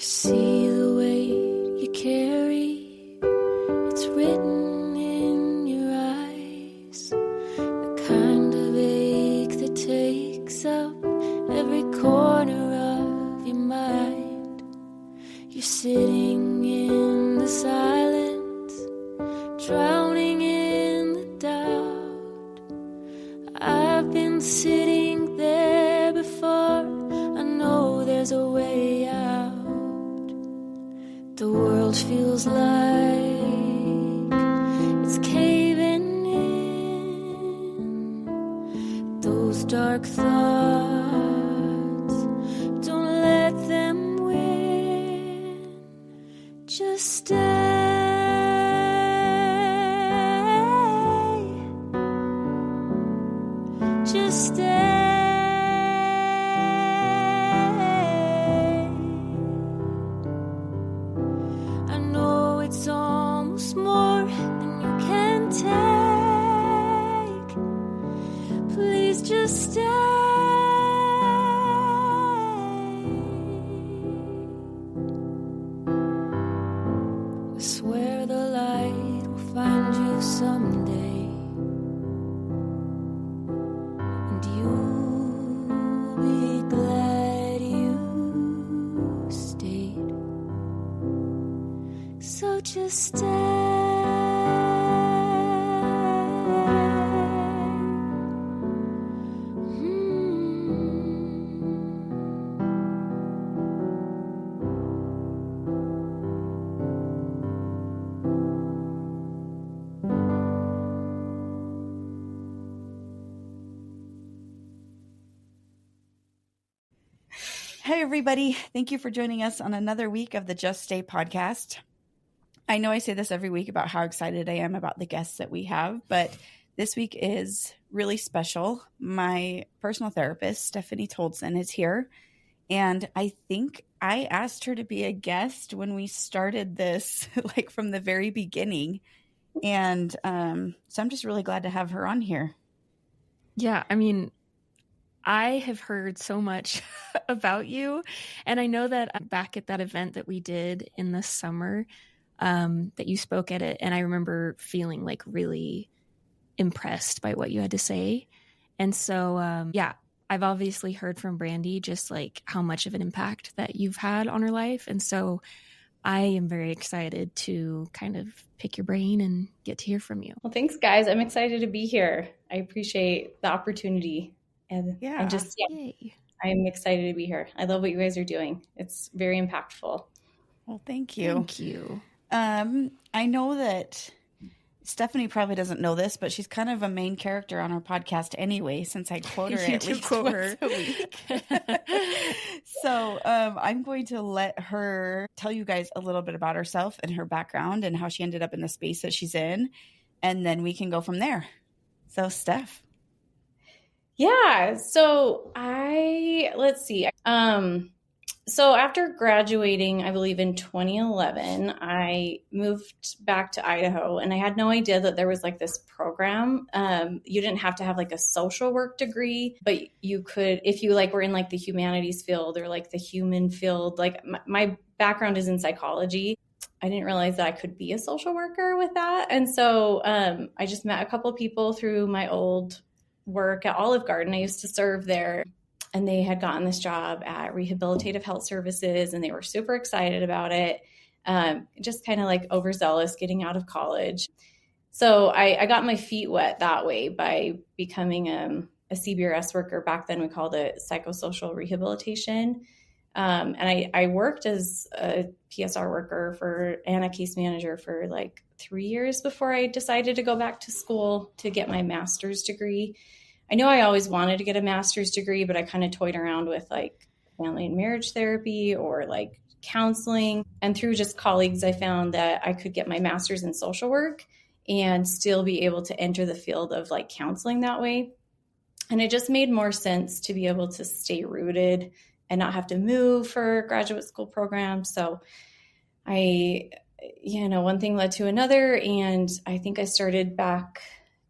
See the weight you carry, it's written in your eyes, the kind of ache that takes up every corner of your mind. You're sitting in the silence, drowning in the doubt. I've been sitting there before, I know there's a way out. The world feels like it's caving in. Those dark thoughts, don't let them win. Just stay. Just stay. It's almost more than you can take. Please just stay. I swear the light will find you someday, and you'll be glad you stayed. So just stay. Hey, everybody. Thank you for joining us on another week of the Just Stay podcast. I know I say this every week about how excited I am about the guests that we have, but this week is really special. My personal therapist, Stephanie Toldson, is here, and I think I asked her to be a guest when we started this, like from the very beginning, and so I'm just really glad to have her on here. Yeah, I mean, I have heard so much about you, and I know that back at that event that we did in the summer, that you spoke at it, and I remember feeling like really impressed by what you had to say. And so, yeah, I've obviously heard from Brandee just like how much of an impact that you've had on her life. And so I am very excited to kind of pick your brain and get to hear from you. Well, thanks, guys. I'm excited to be here. I appreciate the opportunity. And I'm excited to be here. I love what you guys are doing. It's very impactful. Well, thank you. Thank you. I know that Stephanie probably doesn't know this, but she's kind of a main character on our podcast anyway, since I quote her at least once a week. So I'm going to let her tell you guys a little bit about herself and her background and how she ended up in the space that she's in, and then we can go from there. So, Steph. Yeah. So let's see. So after graduating, I believe in 2011, I moved back to Idaho, and I had no idea that there was like this program. You didn't have to have like a social work degree, but you could, if you like were in like the humanities field or like the human field, like my background is in psychology. I didn't realize that I could be a social worker with that. And so I just met a couple of people through my old work at Olive Garden. I used to serve there. And they had gotten this job at Rehabilitative Health Services, and they were super excited about it. Just kind of like overzealous getting out of college. So I got my feet wet that way by becoming a CBRS worker. Back then we called it psychosocial rehabilitation. And I worked as a PSR worker and a case manager for like 3 years before I decided to go back to school to get my master's degree. I know I always wanted to get a master's degree, but I kind of toyed around with like family and marriage therapy or like counseling. And through just colleagues, I found that I could get my master's in social work and still be able to enter the field of like counseling that way. And it just made more sense to be able to stay rooted and not have to move for graduate school programs. So one thing led to another. And I think I started back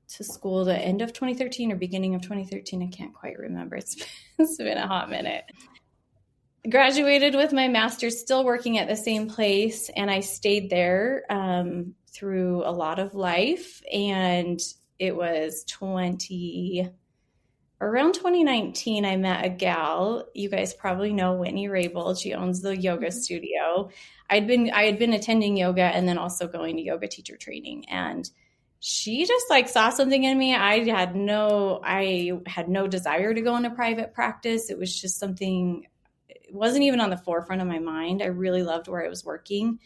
to school the end of 2013 or beginning of 2013. I can't quite remember. It's been a hot minute. graduated with my master's, still working at the same place. And I stayed there through a lot of life. And it was around 2019, I met a gal. You guys probably know Whitney Raybould. She owns the yoga studio. I had been attending yoga and then also going to yoga teacher training. And she just like saw something in me. I had no desire to go into private practice. It was just something, it wasn't even on the forefront of my mind. I really loved where I was working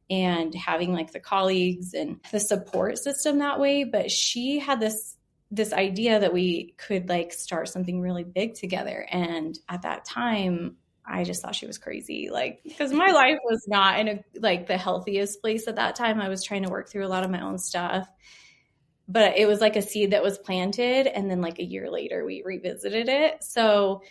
and having like the colleagues and the support system that way. But she had this idea that we could like start something really big together. And at that time, I just thought she was crazy. Like, because my life was not in the healthiest place at that time. I was trying to work through a lot of my own stuff, but it was like a seed that was planted. And then like a year later, we revisited it. So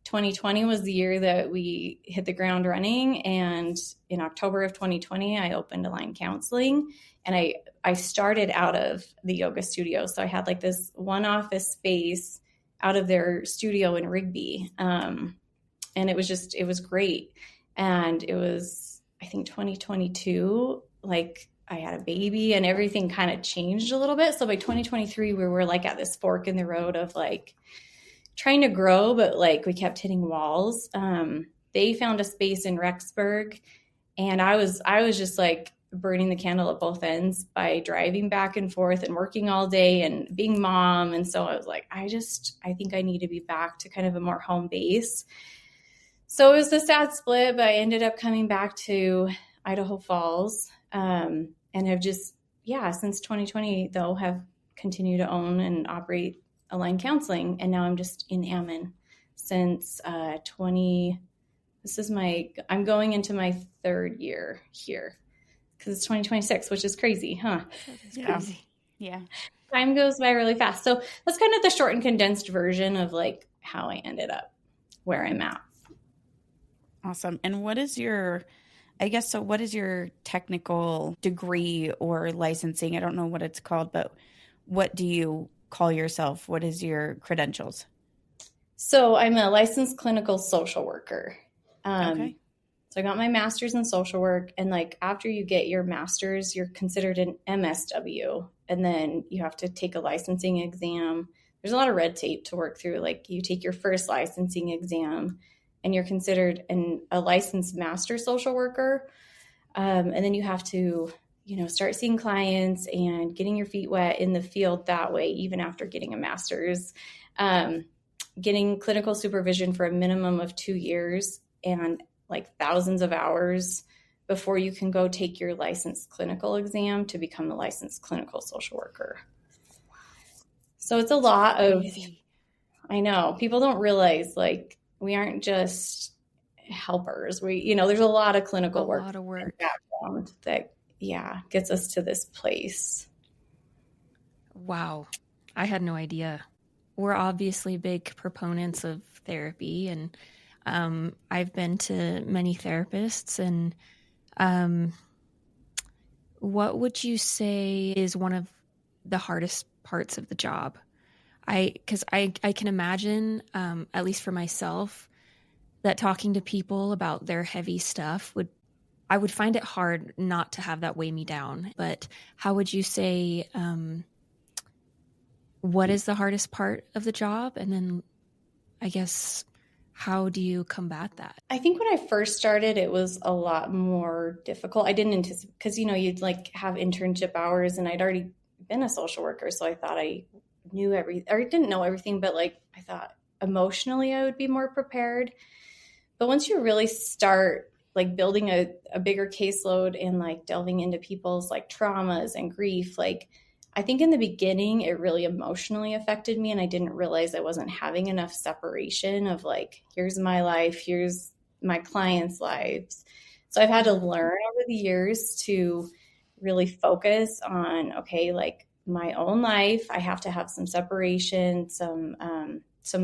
2020 was the year that we hit the ground running. And in October of 2020, I opened Align Counseling, and I started out of the yoga studio. So I had like this one office space out of their studio in Rigby. And it was great. And it was, I think 2022, like I had a baby and everything kind of changed a little bit. So by 2023, we were like at this fork in the road of like trying to grow, but like we kept hitting walls. They found a space in Rexburg, and I was just like burning the candle at both ends by driving back and forth and working all day and being mom. And so I was like, I think I need to be back to kind of a more home base. So it was a sad split, but I ended up coming back to Idaho Falls, and have just, since 2020 though, have continued to own and operate Align Counseling. And now I'm just in Ammon since I'm going into my third year here because it's 2026, which is crazy, huh? It's crazy. Yeah. Time goes by really fast. So that's kind of the short and condensed version of like how I ended up where I'm at. Awesome. And what is your technical degree or licensing? I don't know what it's called, but what do you call yourself? What is your credentials? So I'm a licensed clinical social worker. Okay. So I got my master's in social work, and like after you get your master's, you're considered an MSW, and then you have to take a licensing exam. There's a lot of red tape to work through. Like you take your first licensing exam and you're considered a licensed master social worker. And then you have to, start seeing clients and getting your feet wet in the field that way, even after getting a master's, getting clinical supervision for a minimum of 2 years and like thousands of hours before you can go take your licensed clinical exam to become a licensed clinical social worker. So it's a lot of, I know, people don't realize like we aren't just helpers. There's a lot of clinical work. A lot of work background that, gets us to this place. Wow. I had no idea. We're obviously big proponents of therapy, and I've been to many therapists. And what would you say is one of the hardest parts of the job? Because I can imagine, at least for myself, that talking to people about their heavy stuff I would find it hard not to have that weigh me down. But how would you say, what is the hardest part of the job? And then I guess, how do you combat that? I think when I first started, it was a lot more difficult. I didn't anticipate, because, you'd like have internship hours, and I'd already been a social worker. So I thought I knew everything, or I didn't know everything, but like, I thought emotionally I would be more prepared. But once you really start like building a bigger caseload and like delving into people's like traumas and grief, like I think in the beginning it really emotionally affected me, and I didn't realize I wasn't having enough separation of like, here's my life, here's my clients' lives. So I've had to learn over the years to really focus on, okay, like my own life, I have to have some separation, some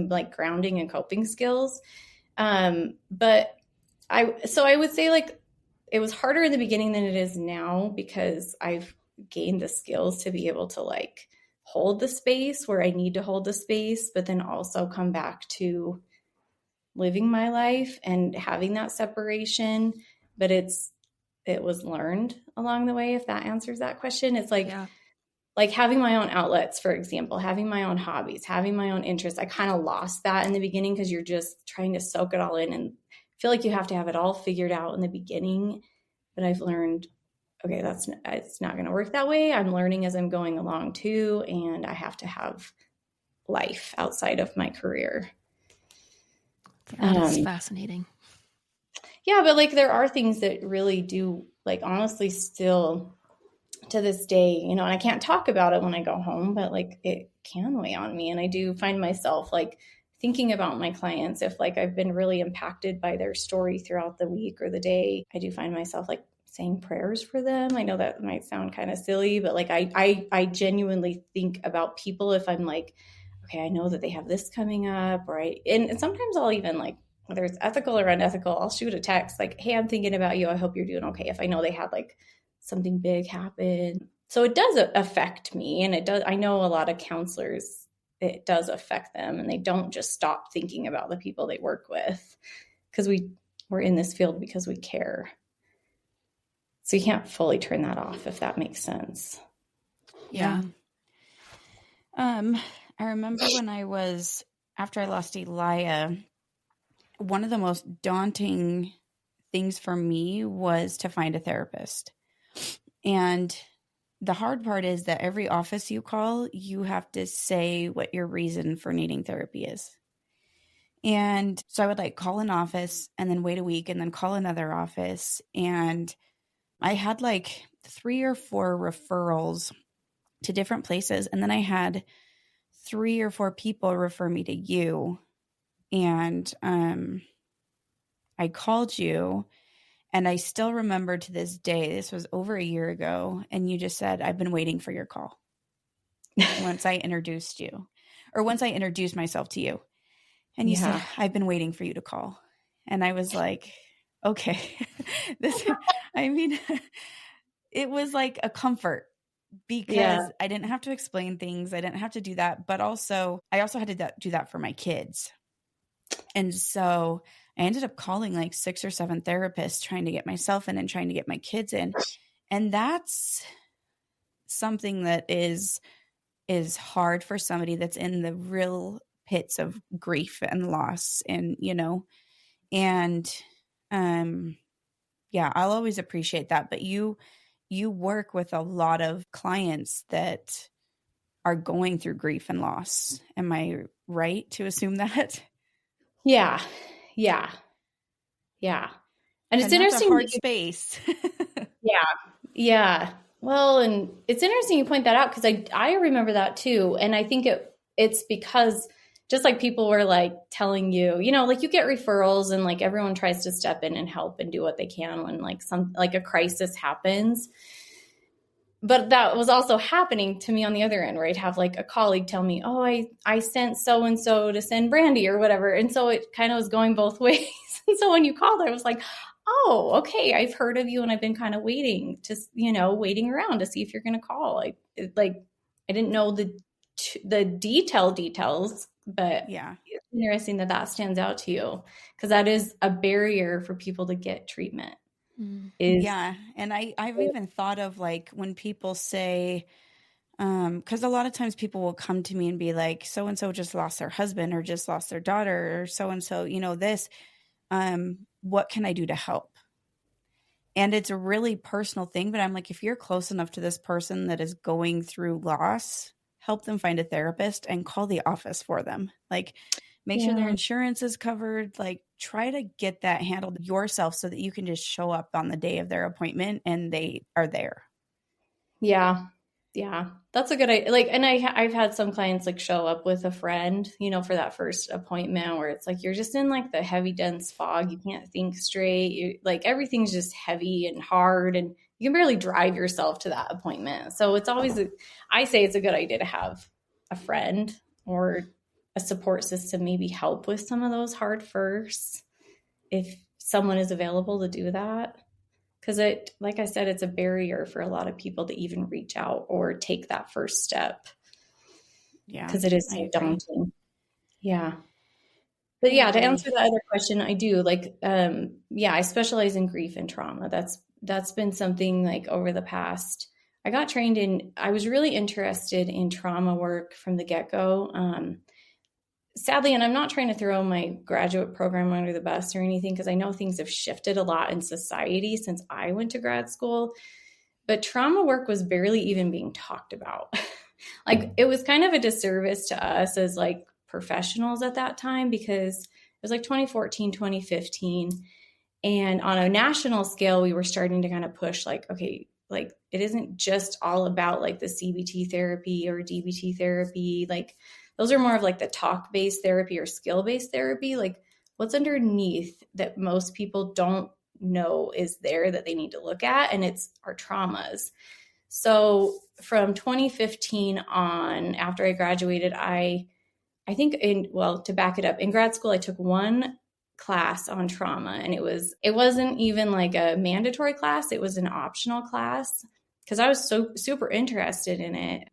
like grounding and coping skills. But I would say like it was harder in the beginning than it is now, because I've gained the skills to be able to like hold the space where I need to hold the space, but then also come back to living my life and having that separation, but it was learned along the way. If that answers that question, it's like, like having my own outlets, for example, having my own hobbies, having my own interests. I kind of lost that in the beginning because you're just trying to soak it all in and feel like you have to have it all figured out in the beginning. But I've learned, okay, it's not going to work that way. I'm learning as I'm going along too. And I have to have life outside of my career. That is fascinating. Yeah, but like there are things that really do, like honestly still to this day, and I can't talk about it when I go home, but like it can weigh on me. And I do find myself like thinking about my clients. If like I've been really impacted by their story throughout the week or the day, I do find myself like saying prayers for them. I know that might sound kind of silly, but like I genuinely think about people if I'm like, okay, I know that they have this coming up, and sometimes I'll even like, whether it's ethical or unethical, I'll shoot a text like, hey, I'm thinking about you. I hope you're doing okay. If I know they had like something big happen. So it does affect me. And it does, I know a lot of counselors, it does affect them and they don't just stop thinking about the people they work with because we're in this field because we care. So you can't fully turn that off, if that makes sense. Yeah. I remember when after I lost Elia, one of the most daunting things for me was to find a therapist. And the hard part is that every office you call, you have to say what your reason for needing therapy is. And so I would like call an office and then wait a week and then call another office. And I had like 3 or 4 referrals to different places. And then I had 3 or 4 people refer me to you. And I called you. And I still remember to this day, this was over a year ago, and you just said, I've been waiting for your call once I introduced you, or once I introduced myself to you. And you said, I've been waiting for you to call. And I was like, okay, it was like a comfort because I didn't have to explain things. I didn't have to do that. But also, I also had to do that for my kids. And so I ended up calling like 6 or 7 therapists trying to get myself in and trying to get my kids in. And that's something that is hard for somebody that's in the real pits of grief and loss. And, I'll always appreciate that. But you work with a lot of clients that are going through grief and loss. Am I right to assume that? Yeah. And it's interesting. That's a hard space. Yeah. Well, and it's interesting you point that out because I remember that too. And I think it's because just like people were like telling you, like you get referrals and like everyone tries to step in and help and do what they can when like a crisis happens. But that was also happening to me on the other end, where I'd have like a colleague tell me, oh, I sent so-and-so to send Brandee or whatever. And so it kind of was going both ways. And so when you called, I was like, oh, okay, I've heard of you and I've been kind of waiting around to see if you're going to call. I didn't know the details, but it's interesting that stands out to you because that is a barrier for people to get treatment. And I've even thought of like when people say, because a lot of times people will come to me and be like, so-and-so just lost their husband or just lost their daughter or so-and-so, this, what can I do to help? And it's a really personal thing, but I'm like, if you're close enough to this person that is going through loss, help them find a therapist and call the office for them. Like, make sure their insurance is covered. Like, try to get that handled yourself so that you can just show up on the day of their appointment and they are there. Yeah. That's a good idea. Like, and I've had some clients like show up with a friend, for that first appointment where it's like, you're just in like the heavy, dense fog. You can't think straight. Like everything's just heavy and hard and you can barely drive yourself to that appointment. So it's always, I say it's a good idea to have a friend or a support system, maybe help with some of those hard firsts if someone is available to do that. Because like I said, it's a barrier for a lot of people to even reach out or take that first step. Yeah. Because it is so daunting. Yeah. But yeah, to answer the other question, I do I specialize in grief and trauma. That's been something like over the past, I was really interested in trauma work from the get-go. Sadly, and I'm not trying to throw my graduate program under the bus or anything, because I know things have shifted a lot in society since I went to grad school, but trauma work was barely even being talked about. Like, it was kind of a disservice to us as like professionals at that time, because it was like 2014, 2015. And on a national scale, we were starting to kind of push like, okay, like it isn't just all about like the CBT therapy or DBT therapy. Like those are more of like the talk-based therapy or skill-based therapy. Like what's underneath that most people don't know is there that they need to look at, and it's our traumas. So from 2015 on, after I graduated, I think to back it up, in grad school, I took one class on trauma, and it wasn't even like a mandatory class. It was an optional class because I was so super interested in it.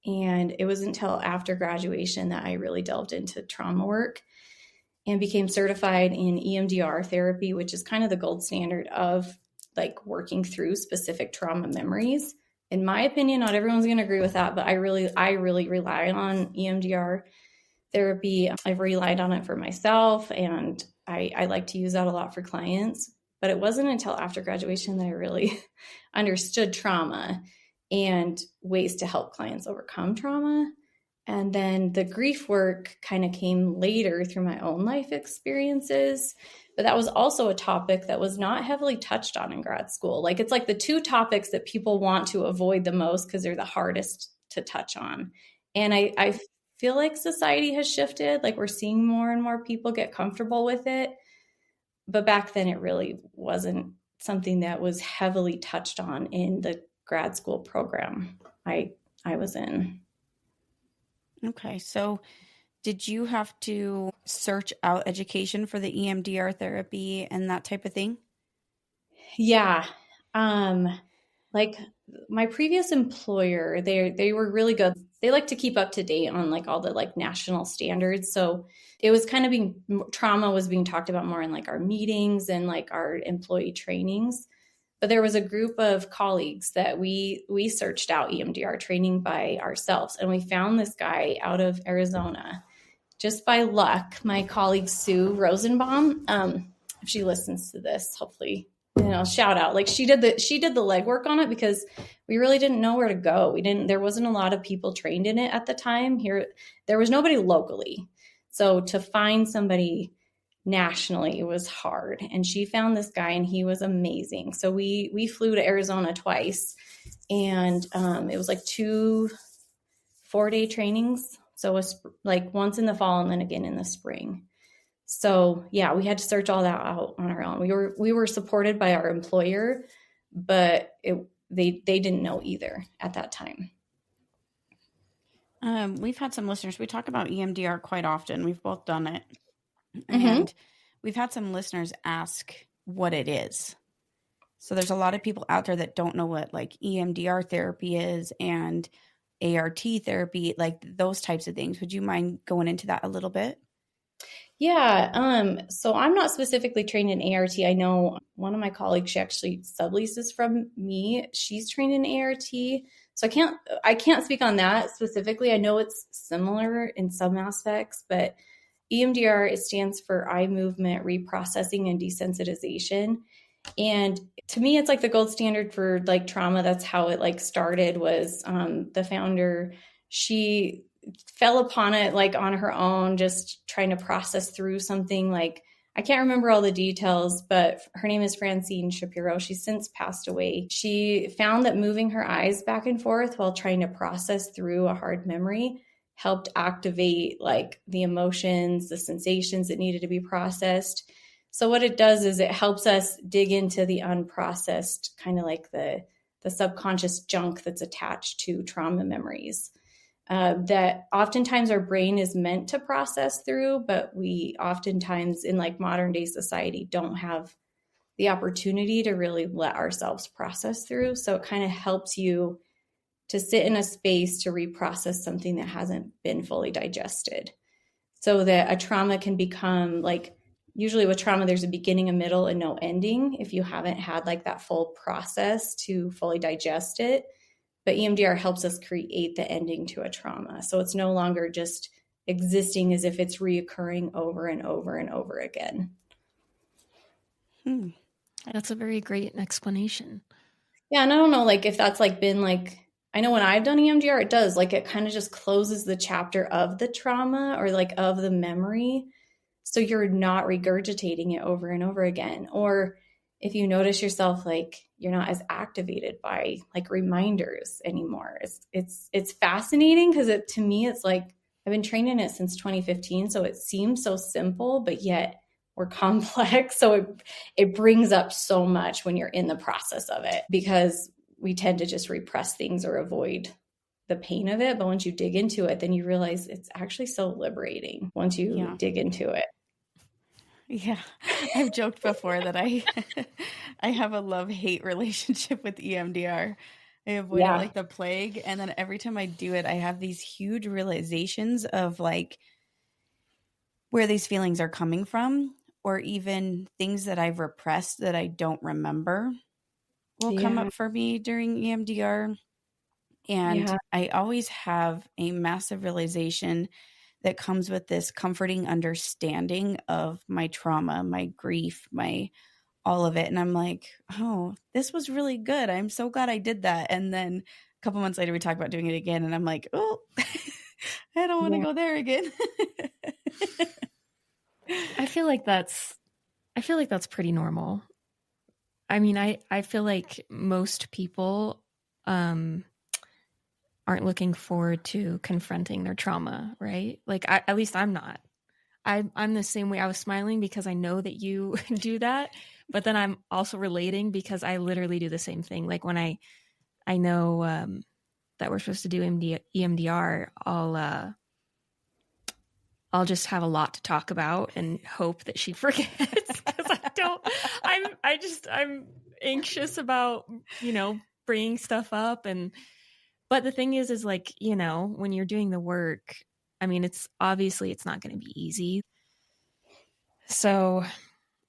And it wasn't until after graduation that I really delved into trauma work and became certified in EMDR therapy, which is kind of the gold standard of like working through specific trauma memories. In my opinion, not everyone's going to agree with that, but I really rely on EMDR therapy. I've relied on it for myself, and I like to use that a lot for clients. But it wasn't until after graduation that I really understood trauma and ways to help clients overcome trauma. And then the grief work kind of came later through my own life experiences. But that was also a topic that was not heavily touched on in grad school. Like it's like the two topics that people want to avoid the most because they're the hardest to touch on. And I feel like society has shifted. Like we're seeing more and more people get comfortable with it. But back then it really wasn't something that was heavily touched on in the grad school program I was in. Okay. So did you have to search out education for the EMDR therapy and that type of thing? Yeah. Like my previous employer, they were really good. They like to keep up to date on like all the like national standards. So it was kind of trauma was being talked about more in like our meetings and like our employee trainings. But there was a group of colleagues that we searched out EMDR training by ourselves. And we found this guy out of Arizona. Just by luck, my colleague Sue Rosenbaum, if she listens to this, hopefully, shout out. Like she did the legwork on it because we really didn't know where to go. There wasn't a lot of people trained in it at the time. Here, there was nobody locally. So to find somebody nationally, it was hard. And she found this guy and he was amazing. So we flew to Arizona twice, and it was like 2 4-day trainings. So it was like once in the fall and then again in the spring. So yeah, we had to search all that out on our own. We were supported by our employer, but they didn't know either at that time. We've had some listeners. We talk about EMDR quite often. We've both done it. Mm-hmm. And we've had some listeners ask what it is. So there's a lot of people out there that don't know what like EMDR therapy is and ART therapy, like those types of things. Would you mind going into that a little bit? Yeah. So I'm not specifically trained in ART. I know one of my colleagues, she actually subleases from me. She's trained in ART. So I can't speak on that specifically. I know it's similar in some aspects, but EMDR, it stands for eye movement reprocessing and desensitization. And to me, it's like the gold standard for like trauma. That's how it like started, was the founder. She fell upon it like on her own, just trying to process through something. Like, I can't remember all the details, but her name is Francine Shapiro. She's since passed away. She found that moving her eyes back and forth while trying to process through a hard memory helped activate like the emotions, the sensations that needed to be processed. So what it does is it helps us dig into the unprocessed, kind of like the subconscious junk that's attached to trauma memories. That oftentimes our brain is meant to process through, but we oftentimes in like modern day society don't have the opportunity to really let ourselves process through. So it kind of helps you to sit in a space to reprocess something that hasn't been fully digested. so that a trauma can become like, usually with trauma, there's a beginning, a middle, and no ending if you haven't had like that full process to fully digest it. But EMDR helps us create the ending to a trauma. So it's no longer just existing as if it's reoccurring over and over and over again. That's a very great explanation. Yeah. And I don't know, like if that's like been like, I know when I've done EMDR, it does like, it kind of just closes the chapter of the trauma or like of the memory. So you're not regurgitating it over and over again. Or if you notice yourself, like you're not as activated by like reminders anymore. It's fascinating because to me, it's like, I've been trained in it since 2015. So it seems so simple, but yet we're complex. So it brings up so much when you're in the process of it, because we tend to just repress things or avoid the pain of it. But once you dig into it, then you realize it's actually so liberating once you dig into it. Yeah. I've joked before that I have a love-hate relationship with EMDR. I avoid it like the plague. And then every time I do it, I have these huge realizations of like where these feelings are coming from, or even things that I've repressed that I don't remember will come up for me during EMDR. And I always have a massive realization that comes with this comforting understanding of my trauma, my grief, my all of it. And I'm like, oh, this was really good. I'm so glad I did that. And then a couple months later, we talk about doing it again. And I'm like, oh, I don't want to go there again. I feel like that's pretty normal. I mean, I feel like most people aren't looking forward to confronting their trauma, right? Like at least I'm not. I'm the same way. I was smiling because I know that you do that, but then I'm also relating because I literally do the same thing. Like when I know that we're supposed to do EMDR, I'll just have a lot to talk about and hope that she forgets, because I'm anxious about, bringing stuff up. But the thing is like, when you're doing the work, I mean, it's not going to be easy. So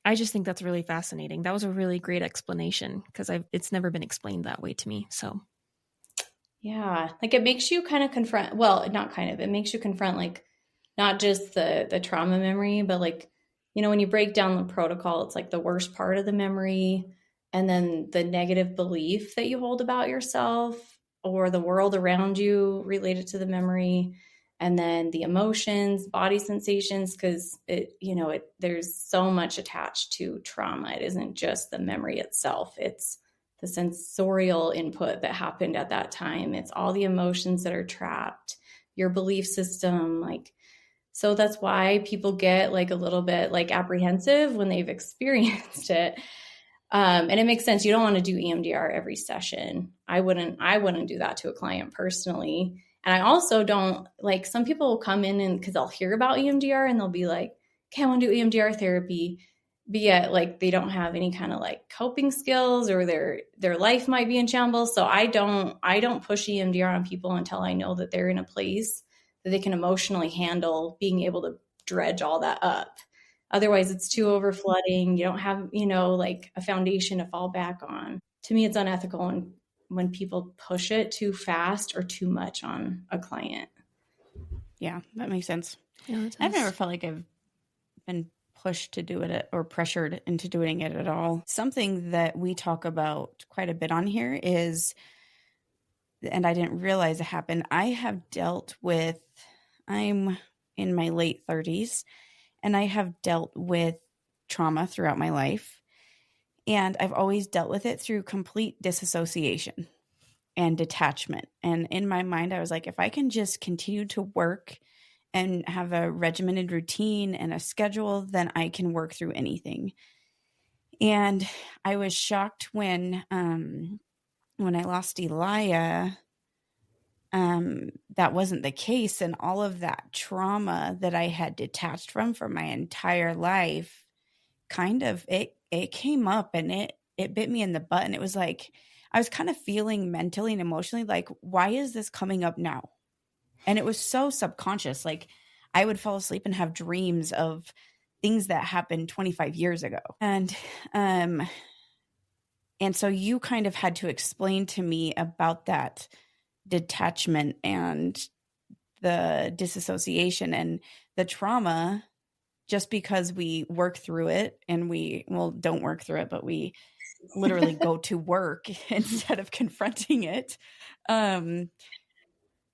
I just think that's really fascinating. That was a really great explanation, because it's never been explained that way to me. So yeah, like it makes you kind of confront, well, not kind of, it makes you confront like not just the trauma memory, but like, when you break down the protocol, it's like the worst part of the memory, and then the negative belief that you hold about yourself or the world around you related to the memory, and then the emotions, body sensations, because there's so much attached to trauma. It isn't just the memory itself. It's the sensorial input that happened at that time. It's all the emotions that are trapped, your belief system, like, so that's why people get like a little bit like apprehensive when they've experienced it. And it makes sense. You don't want to do EMDR every session. I wouldn't do that to a client personally. And I also don't, like, some people will come in and because I'll hear about EMDR and they'll be like, okay, I want to do EMDR therapy. But yet like they don't have any kind of like coping skills, or their life might be in shambles. So I don't push EMDR on people until I know that they're in a place that they can emotionally handle being able to dredge all that up. Otherwise, it's too overflooding. You don't have, like a foundation to fall back on. To me, it's unethical when people push it too fast or too much on a client. Yeah, that makes sense. Yeah, I've never felt like I've been pushed to do it or pressured into doing it at all. Something that we talk about quite a bit on here is, and I didn't realize it happened, I'm in my late 30s, and I have dealt with trauma throughout my life. And I've always dealt with it through complete disassociation and detachment. And in my mind, I was like, if I can just continue to work and have a regimented routine and a schedule, then I can work through anything. And I was shocked when I lost Elia, that wasn't the case. And all of that trauma that I had detached from for my entire life, kind of, it came up and it bit me in the butt. And it was like, I was kind of feeling mentally and emotionally like, why is this coming up now? And it was so subconscious. Like I would fall asleep and have dreams of things that happened 25 years ago. And so you kind of had to explain to me about that detachment and the disassociation and the trauma, just because we work through it and don't work through it, but we literally go to work instead of confronting it.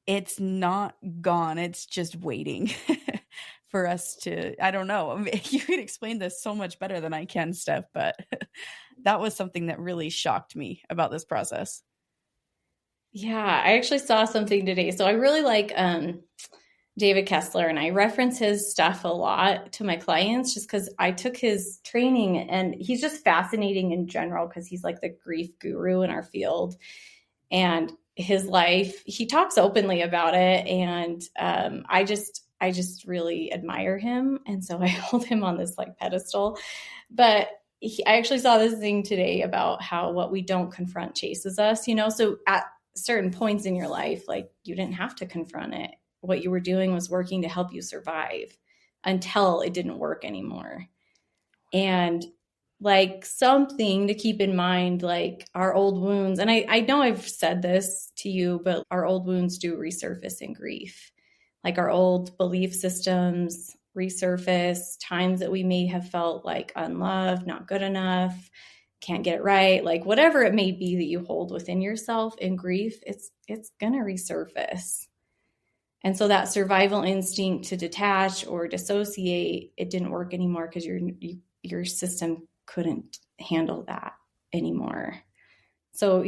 It's not gone. It's just waiting for us to, I don't know. I mean, you can explain this so much better than I can, Steph, but that was something that really shocked me about this process. Yeah, I actually saw something today. So I really like David Kessler, and I reference his stuff a lot to my clients just because I took his training, and he's just fascinating in general because he's like the grief guru in our field. And his life, he talks openly about it. And I just really admire him. And so I hold him on this like pedestal. But I actually saw this thing today about how what we don't confront chases us, so at certain points in your life, like you didn't have to confront it. What you were doing was working to help you survive until it didn't work anymore. And like something to keep in mind, like our old wounds, and I know I've said this to you, but our old wounds do resurface in grief. Like our old belief systems resurface, times that we may have felt like unloved, not good enough, can't get it right, like whatever it may be that you hold within yourself in grief, it's going to resurface. And so that survival instinct to detach or dissociate, it didn't work anymore because your system couldn't handle that anymore. So,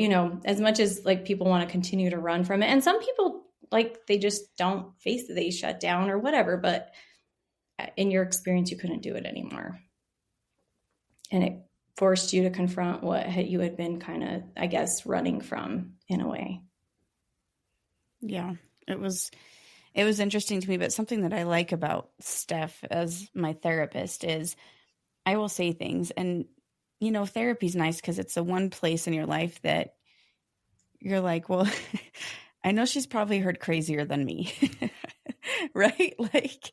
as much as like people want to continue to run from it, and some people like they just don't face it, they shut down or whatever, but in your experience, you couldn't do it anymore. And it forced you to confront what you had been kind of, I guess, running from in a way. Yeah, it was interesting to me, but something that I like about Steph as my therapist is I will say things, and therapy's nice because it's the one place in your life that you're like, well, I know she's probably heard crazier than me. Right? Like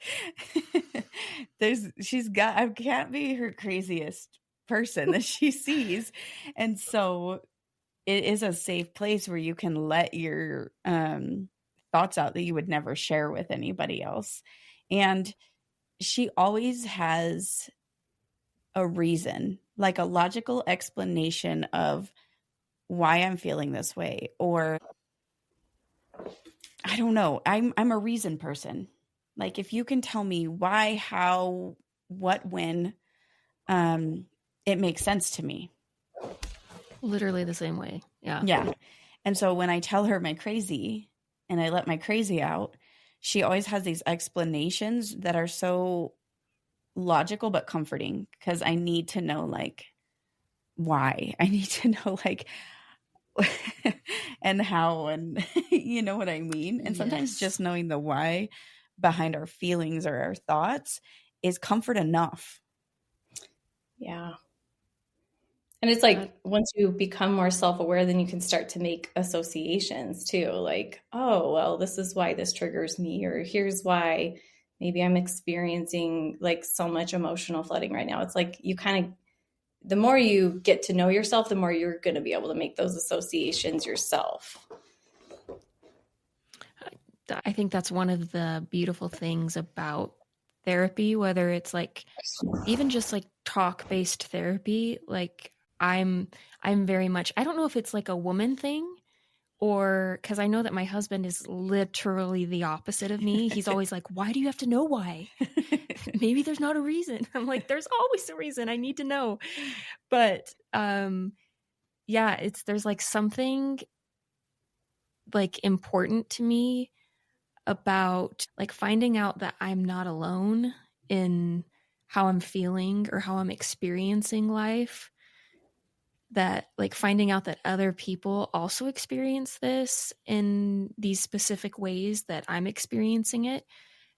I can't be her craziest person that she sees. And so it is a safe place where you can let your thoughts out that you would never share with anybody else. And she always has a reason, like a logical explanation of why I'm feeling this way, or I don't know. I'm a reason person. Like if you can tell me why, how, what, when, it makes sense to me. Literally the same way. Yeah. Yeah. And so when I tell her my crazy and I let my crazy out, she always has these explanations that are so logical but comforting, because I need to know like why. I need to know like and how, and you know what I mean? And sometimes Yes. just knowing the why behind our feelings or our thoughts is comfort enough. Yeah. And it's like once you become more self-aware, then you can start to make associations too. Like, oh, well, this is why this triggers me, or here's why maybe I'm experiencing like so much emotional flooding right now. It's like you kind of, the more you get to know yourself, the more you're going to be able to make those associations yourself. I think that's one of the beautiful things about therapy, whether it's like even just like talk-based therapy. Like I'm very much, I don't know if it's like a woman thing, or because I know that my husband is literally the opposite of me. He's always like, why do you have to know why? Maybe there's not a reason. I'm like, there's always a reason. I need to know. But yeah, there's like something like important to me about like finding out that I'm not alone in how I'm feeling or how I'm experiencing life. That like finding out that other people also experience this in these specific ways that I'm experiencing it.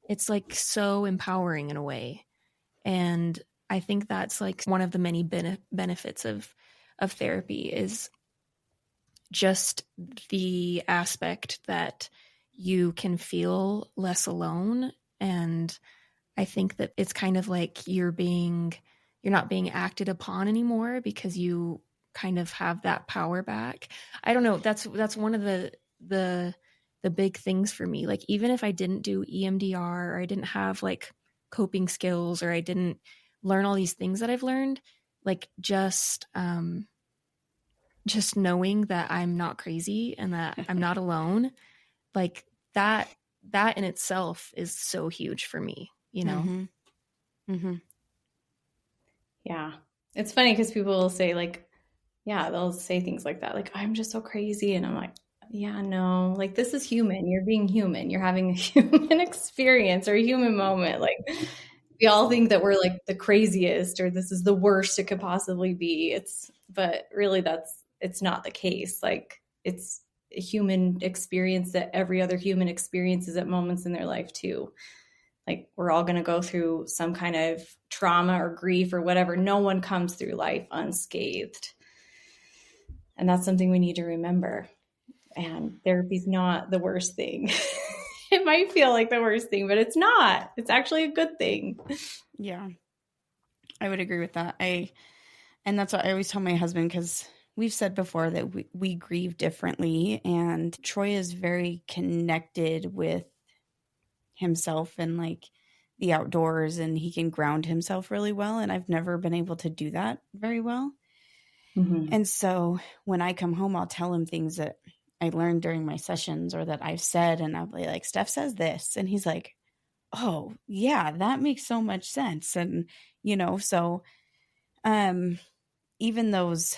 It's like so empowering in a way. And I think that's like one of the many benefits of therapy is just the aspect that you can feel less alone And I think that it's kind of like you're not being acted upon anymore because you kind of have that power back. I don't know. That's one of the big things for me. Like, even if I didn't do EMDR, or I didn't have like coping skills, or I didn't learn all these things that I've learned, like just knowing that I'm not crazy and that I'm not alone, like that in itself is so huge for me, you know? Mm-hmm. Mm-hmm. Yeah. It's funny because people will say, like, yeah, they'll say things like that, like, I'm just so crazy. And I'm like, yeah, no, like, this is human. You're being human. You're having a human experience or a human moment. Like, we all think that we're like the craziest, or this is the worst it could possibly be. But really it's not the case. Like, it's a human experience that every other human experiences at moments in their life too. Like, we're all going to go through some kind of trauma or grief or whatever. No one comes through life unscathed. And that's something we need to remember. And therapy's not the worst thing. It might feel like the worst thing, but it's not. It's actually a good thing. Yeah, I would agree with that. And that's what I always tell my husband, because we've said before that we grieve differently, and Troy is very connected with himself and like the outdoors, and he can ground himself really well. And I've never been able to do that very well. Mm-hmm. And so when I come home, I'll tell him things that I learned during my sessions or that I've said. And I'll be like, Steph says this. And he's like, oh yeah, that makes so much sense. And, so even those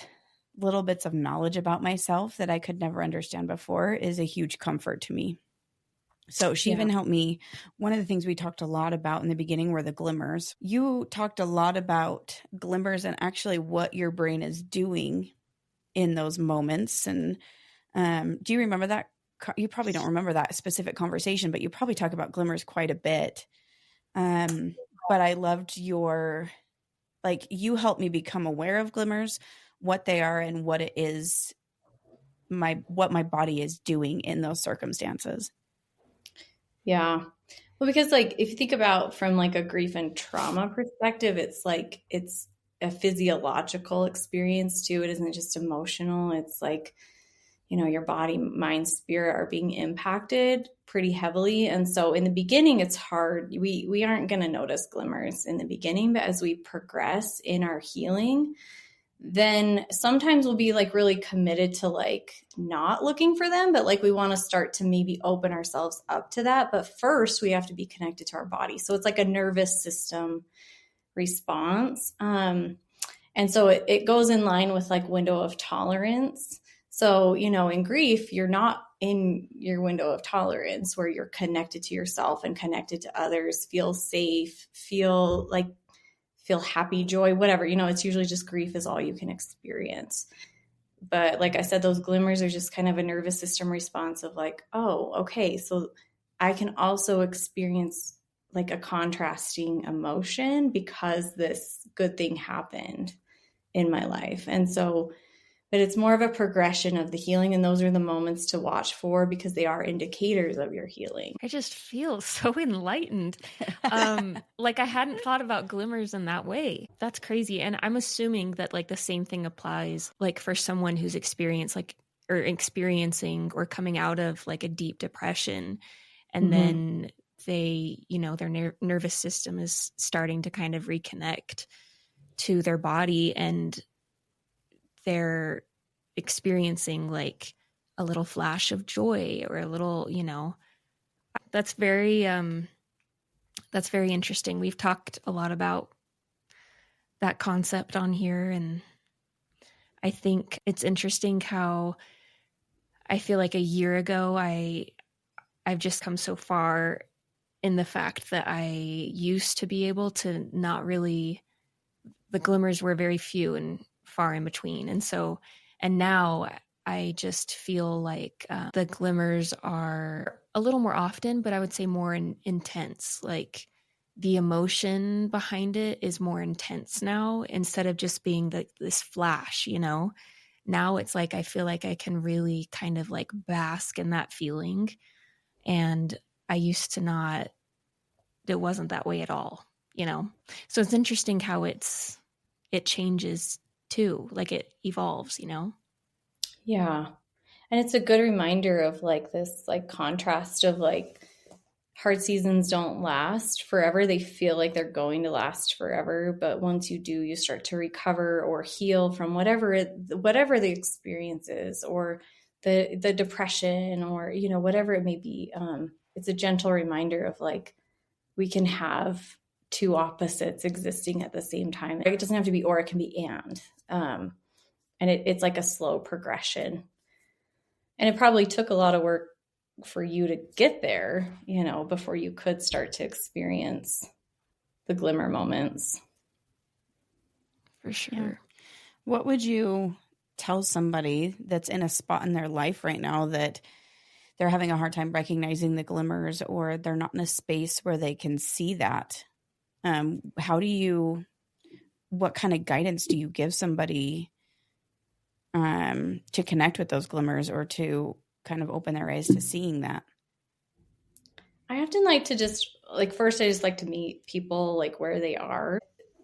little bits of knowledge about myself that I could never understand before is a huge comfort to me. So she even helped me. One of the things we talked a lot about in the beginning were the glimmers. You talked a lot about glimmers and actually what your brain is doing in those moments. And do you remember that? You probably don't remember that specific conversation, but you probably talk about glimmers quite a bit. But I loved you helped me become aware of glimmers, what they are, and what it is, what my body is doing in those circumstances. Yeah. Well, because like, if you think about from like a grief and trauma perspective, it's like, it's a physiological experience too. It isn't just emotional. It's like, your body, mind, spirit are being impacted pretty heavily. And so in the beginning, it's hard. We aren't going to notice glimmers in the beginning, but as we progress in our healing, then sometimes we'll be like really committed to like not looking for them, but like we want to start to maybe open ourselves up to that. But first we have to be connected to our body. So it's like a nervous system response. And so it goes in line with like window of tolerance. So, in grief, you're not in your window of tolerance where you're connected to yourself and connected to others, feel safe, feel happy, joy, whatever. It's usually just grief is all you can experience. But like I said, those glimmers are just kind of a nervous system response of like, oh, okay, so I can also experience like a contrasting emotion because this good thing happened in my life. And so, but it's more of a progression of the healing. And those are the moments to watch for because they are indicators of your healing. I just feel so enlightened. Like, I hadn't thought about glimmers in that way. That's crazy. And I'm assuming that like the same thing applies like for someone who's experiencing or coming out of like a deep depression. And then they, their nervous system is starting to kind of reconnect to their body, and they're experiencing like a little flash of joy or a little, that's very interesting. We've talked a lot about that concept on here, and I think it's interesting how I feel like a year ago I've just come so far in the fact that I used to be able to not really, the glimmers were very few and far in between. And now I just feel like the glimmers are a little more often, but I would say more intense. Like the emotion behind it is more intense now, instead of just being this flash, Now it's like I feel like I can really kind of like bask in that feeling. And I used to not it wasn't that way at all, So it's interesting how it changes too, like it evolves, Yeah. And it's a good reminder of like this like contrast of like hard seasons don't last forever. They feel like they're going to last forever, but once you do, you start to recover or heal from whatever the experience is, or the depression, or whatever it may be. It's a gentle reminder of like we can have two opposites existing at the same time. It doesn't have to be or, it can be and it's like a slow progression. And it probably took a lot of work for you to get there, before you could start to experience the glimmer moments. For sure. Yeah. What would you tell somebody that's in a spot in their life right now that they're having a hard time recognizing the glimmers, or they're not in a space where they can see that? What kind of guidance do you give somebody to connect with those glimmers, or to kind of open their eyes to seeing that? I often like to just first I just like to meet people like where they are.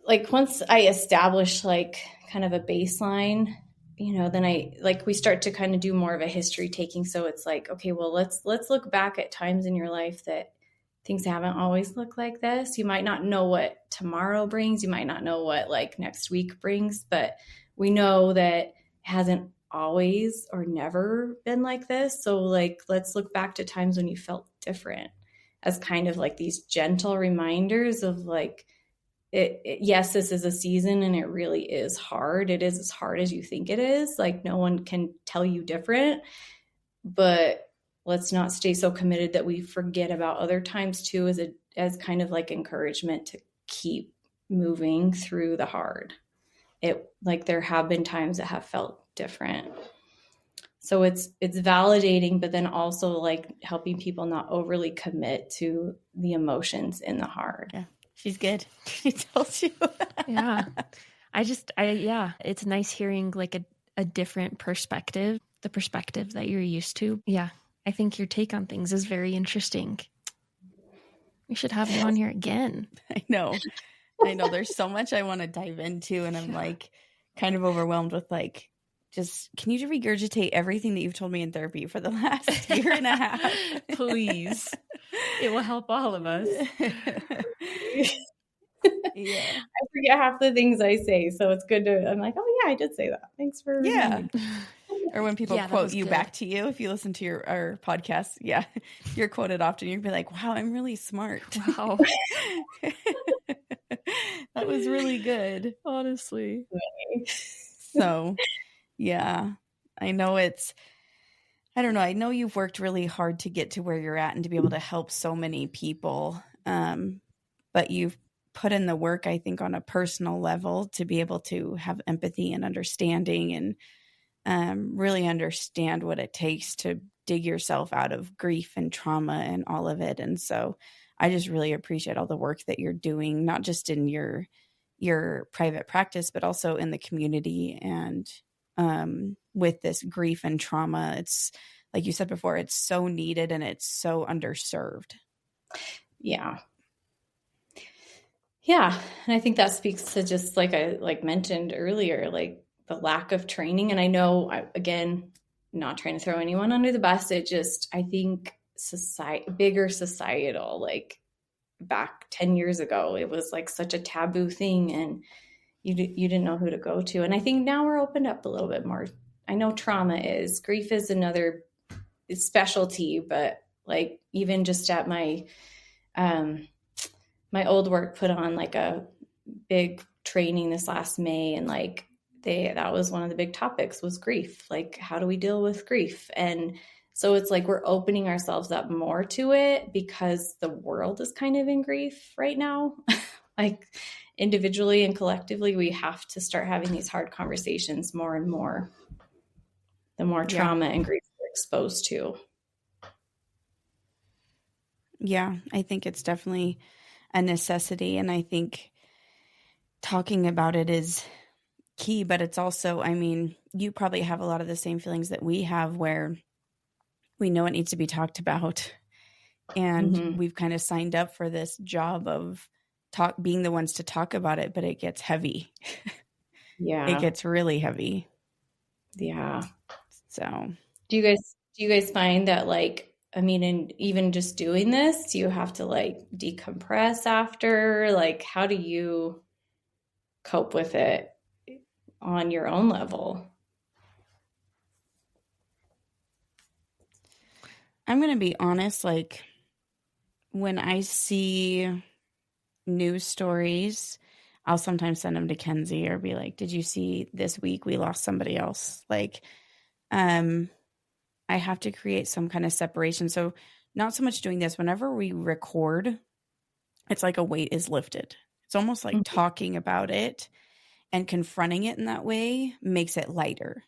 Like once I establish like kind of a baseline, then we start to kind of do more of a history taking. So it's like, okay, well, let's look back at times in your life that things haven't always looked like this. You might not know what tomorrow brings. You might not know what like next week brings, but we know that it hasn't always or never been like this. So like, let's look back to times when you felt different, as kind of like these gentle reminders of like, yes, this is a season and it really is hard. It is as hard as you think it is. Like no one can tell you different, but let's not stay so committed that we forget about other times too, as kind of like encouragement to keep moving through the hard. There have been times that have felt different. So it's validating, but then also like helping people not overly commit to the emotions in the hard. Yeah. She's good. She tells you. Yeah. It's nice hearing like a different perspective, the perspective that you're used to. Yeah. I think your take on things is very interesting. We should have you on here again. I know. There's so much I want to dive into, and I'm like kind of overwhelmed with like, just can you regurgitate everything that you've told me in therapy for the last year and a half? Please. It will help all of us. Yeah. I forget half the things I say, so it's good to, I'm like, oh yeah, I did say that. Thanks for reminding me. Or when people quote you back to you, if you listen to our podcast, you're quoted often. You'd be like, wow, I'm really smart. Wow. That was really good. Honestly. So, yeah, I know I know you've worked really hard to get to where you're at and to be able to help so many people. But you've put in the work, I think, on a personal level to be able to have empathy and understanding, and really understand what it takes to dig yourself out of grief and trauma and all of it. And so I just really appreciate all the work that you're doing, not just in your private practice, but also in the community. And with this grief and trauma, it's like you said before, it's so needed and it's so underserved. Yeah. Yeah. And I think that speaks to just like I mentioned earlier, like the lack of training. And I know, again, not trying to throw anyone under the bus. It just, I think bigger societal, like back 10 years ago, it was like such a taboo thing, and you didn't know who to go to. And I think now we're opened up a little bit more. I know grief is another specialty, but like even just at my old work put on like a big training this last May, and like that was one of the big topics was grief. Like, how do we deal with grief? And so it's like we're opening ourselves up more to it because the world is kind of in grief right now. Like individually and collectively, we have to start having these hard conversations more and more, the more trauma and grief we're exposed to. Yeah, I think it's definitely a necessity. And I think talking about it is key, but it's also, I mean, you probably have a lot of the same feelings that we have, where we know it needs to be talked about. And Mhm. we've kind of signed up for this job of being the ones to talk about it, but it gets heavy. It Yeah. gets really heavy. Yeah. So Do you guys find that, like, I mean, and even just doing this, do you have to like decompress after? Like, how do you cope with it on your own level? I'm going to be honest, like when I see news stories, I'll sometimes send them to Kenzie or be like, did you see this week we lost somebody else? Like, I have to create some kind of separation. So not so much doing this. Whenever we record, it's like a weight is lifted. It's almost like Mhm. talking about it and confronting it in that way makes it lighter.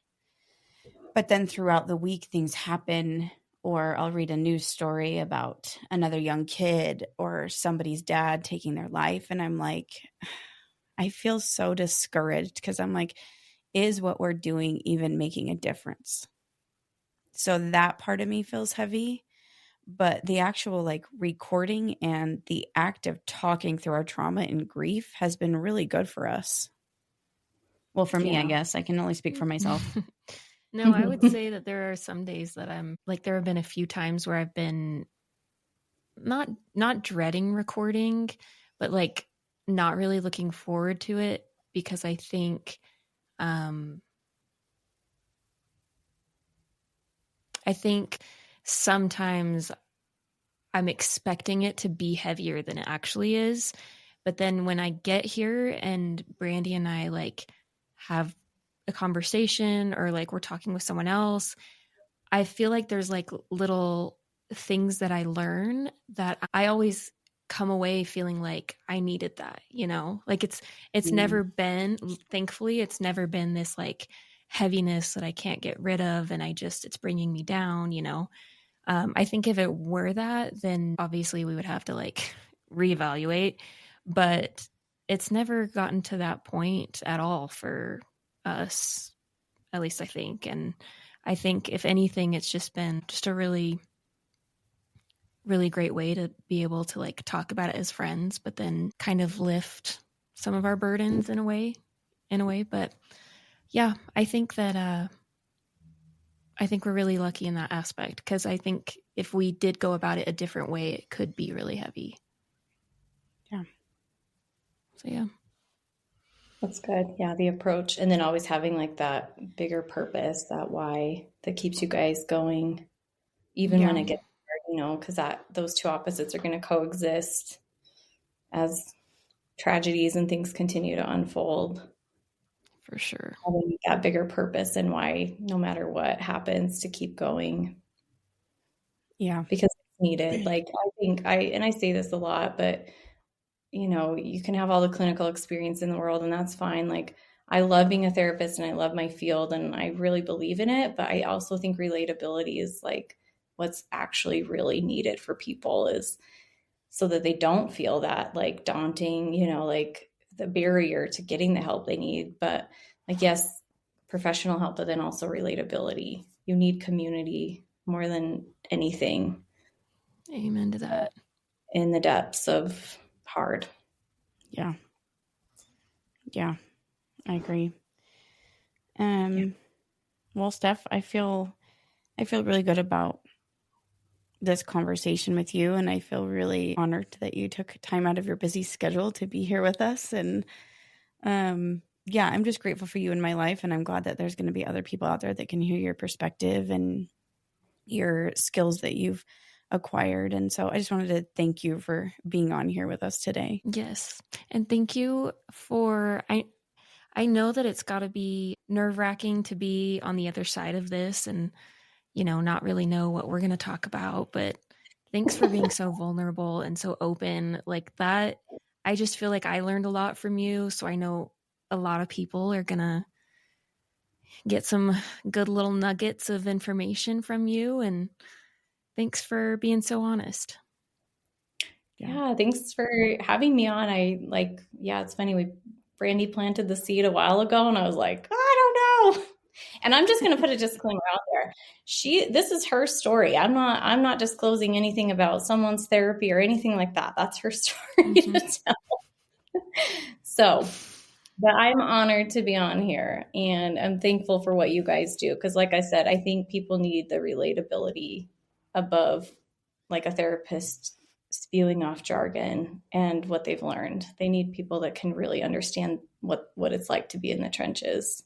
But then throughout the week, things happen, or I'll read a news story about another young kid or somebody's dad taking their life. And I'm like, I feel so discouraged because I'm like, is what we're doing even making a difference? So that part of me feels heavy. But the actual like recording and the act of talking through our trauma and grief has been really good for us. Well, for me, I Yeah. guess I can only speak for myself. No, I would say that there are some days that I'm like, there have been a few times where I've been not dreading recording, but like not really looking forward to it because um I think sometimes I'm expecting it to be heavier than it actually is. But then when I get here and Brandee and I like have a conversation or like we're talking with someone else, I feel like there's like little things that I learn that I always come away feeling like I needed that, you know? Like it's never been, thankfully, it's never been this like heaviness that I can't get rid of and it's bringing me down, you know? I think if it were that, then obviously we would have to like reevaluate, but it's never gotten to that point at all for us, at least I think. And I think if anything, it's just been just a really, really great way to be able to like talk about it as friends, but then kind of lift some of our burdens in a way. But yeah, I think that I think we're really lucky in that aspect because I think if we did go about it a different way, it could be really heavy. Yeah. So yeah. That's good. Yeah, the approach. And then always having like that bigger purpose, that why that keeps you guys going, even when Yeah. it gets hard, you know, because those two opposites are going to coexist as tragedies and things continue to unfold. For sure. Having that bigger purpose and why, no matter what happens, to keep going Yeah. because it's needed. Like I say this a lot, but you know, you can have all the clinical experience in the world and that's fine. Like I love being a therapist and I love my field and I really believe in it, but I also think relatability is like what's actually really needed for people is so that they don't feel that like daunting, you know, like the barrier to getting the help they need. But like, yes, professional help, but then also relatability. You need community more than anything Amen to that. in the depths of hard. Yeah. Yeah. I agree. Yeah. Well, Steph, I feel really good about this conversation with you, and I feel really honored that you took time out of your busy schedule to be here with us. And yeah, I'm just grateful for you in my life, and I'm glad that there's going to be other people out there that can hear your perspective and your skills that you've acquired. And so I just wanted to thank you for being on here with us today. Yes. And thank you for I know that it's got to be nerve-wracking to be on the other side of this and, you know, not really know what we're going to talk about, but thanks for being so vulnerable and so open like that. I just feel like I learned a lot from you, so I know a lot of people are going to get some good little nuggets of information from you, and thanks for being so honest. Yeah, thanks for having me on. Yeah, it's funny. Brandee planted the seed a while ago and I was like, I don't know. And I'm just going to put a disclaimer out there. This is her story. I'm not disclosing anything about someone's therapy or anything like that. That's her story to tell. So, but I'm honored to be on here, and I'm thankful for what you guys do. Because like I said, I think people need the relatability above like a therapist spewing off jargon and what they've learned. They need people that can really understand what it's like to be in the trenches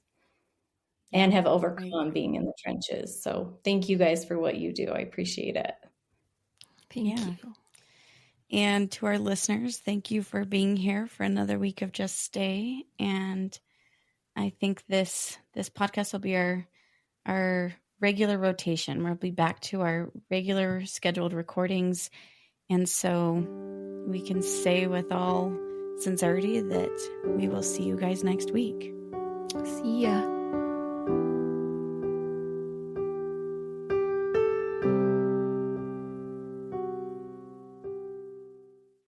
and have overcome being in the trenches. So thank you guys for what you do. I appreciate it. Thank you. And to our listeners, thank you for being here for another week of Just Stay. And I think this podcast will be our regular rotation. We'll be back to our regular scheduled recordings. And so we can say with all sincerity that we will see you guys next week. See ya.